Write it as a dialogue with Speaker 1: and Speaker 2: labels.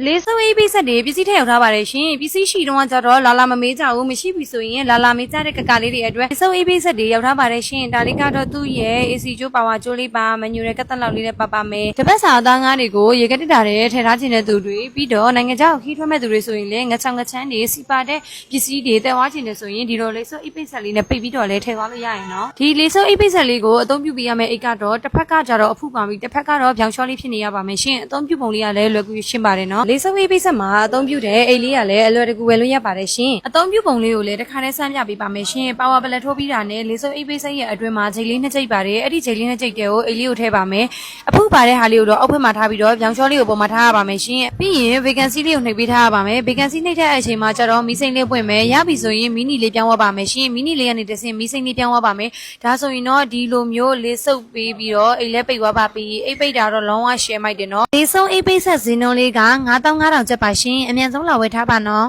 Speaker 1: လေးစုံအိပ်ပိတ်ဆက်တွေပစ္စည်းထည့်ရောက်ထားပါတယ်ရှင်ပစ္စည်းရှိတော့ကြတော့လာမမေးကြဘူးမရှိပြီဆိုရင်လာမေးကြတဲ့ကလေးတွေအတွက်လေးစုံအိပ်ပိတ်ဆက်တွေရောက်ထားပါတယ်ရှင်ဒါလေးကတော့သူ့ရဲ့ AC ကျိုးပါဝါကျိုးလေးပါမညူတဲ့ကတ်တက်လောက်လေးနဲ့ပါမယ်တပတ်စာအသားငါးတွေကိုရေကတက်တာတွေထည့်ထားခြင်းတဲ့သူတွေပြီးတော့နိုင်ငံခြားကိုခီးထွက်မဲ့သူတွေဆိုရင်လည်းငချောင်ငချမ်းတွေစီပါတဲ့ပစ္စည်းတွေတက်သွားခြင်းတွေဆိုရင်ဒီလိုလေးစုံအိပ်ပိတ်ဆက်လေးနဲ့ပိတ်ပြီးတော့လည်းထည့်သွားလို့ရရင်နော်ဒီလေးစုံအိပ်ပိတ်ဆက်လေးကိုအသုံးပြုပေးရမယ့်အိတ်ကတော့တစ်ဖက်ကကြတော့အဖုပါပြီးတစ်ဖက်ကတော့ပြောင်ချောလေးဖြစ်နေရပါမယ်ရှင်အသုံးပြုပုံလေးကလည်းလွယ်ကူရှင်းပါတယ်နော်လေးစုံအိပ်ပိတ်ဆက်မှာအသုံးပြုတဲ့အိတ်လေးကလည်းအလွယ်တကူဝယ်လို့ရပါတယ်ရှင်အသုံးပြုပုံလေးကိုလည်းတစ်ခါတည်းစမ်းပြပေးပါမယ်ရှင်ပါဝါပလက်ထိုးပြီးတာနဲ့လေးစုံအိတ်ပိတ်ဆက်ရဲ့အတွင်းမှာဂျိတ်လေးနှစ်ကြိတ်ပါတယ်အဲ့ဒီဂျိတ်လေးနှစ်ကြိတ်တွေကိုအိတ်လေးကိုထည့်ပါမယ်အဖုပါတဲ့ဟာလေးကိုတော့အောက်ဘက်မှာထားပြီးတော့ပြောင်ချောလေးကိုပေါ်မှာထားရပါမယ်ရှင်ပြီးရင် vacancy လေးကိုနှိပ်ပေးထားရပါမယ် vacancy နှိပ်တဲ့အချိန်မှာကျတော့မီးစိမ်းလေးပွင့်မယ်ရပြီဆိုရင်မီနီလေးပြောင်းသွားပါမယ်ရှင်မီနီလေးကနေတဆင့်မီးစိမ်းလေးပြောင်းသွားပါမယ်ဒါဆိုရင်တော့ဒီလိုမျိုးလေးစုပ်ပေးပြီးတော့အိတ်လဲပိတ်သွားပါပြီအိတ်ပိတ်တာတော့လုံးဝ share မိုက်တယ်နော်လေးစုံအိတ်ပိတ်ဆက်ဈေးနှုန်းလေးက9500ကျပ်ပါရှင်အမြန်ဆုံးလာဝယ်ထားပါနော်